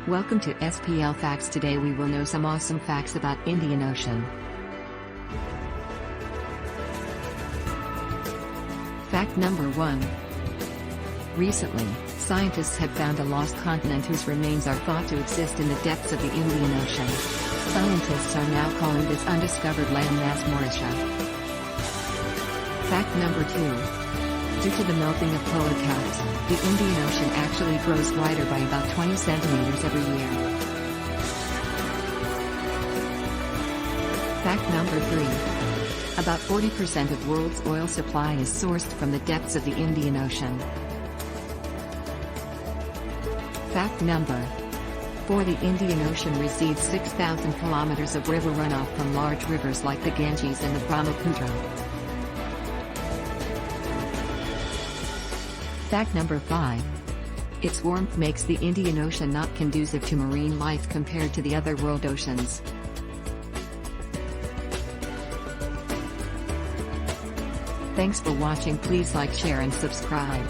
Welcome to SPL Facts. Today we will know some awesome facts about Indian Ocean. Fact number 1. Recently, scientists have found a lost continent whose remains are thought to exist in the depths of the Indian Ocean. Scientists are now calling this undiscovered landmass Mauritius. Fact number 2. Due to the melting of polar caps, the Indian Ocean actually grows wider by about 20 centimeters every year. Fact number 3. About 40% of world's oil supply is sourced from the depths of the Indian Ocean. Fact number 4. The Indian Ocean receives 6,000 kilometers of river runoff from large rivers like the Ganges and the Brahmaputra. Fact number 5. Its warmth makes the Indian Ocean not conducive to marine life compared to the other world oceans. Thanks for watching. Please like, share and subscribe.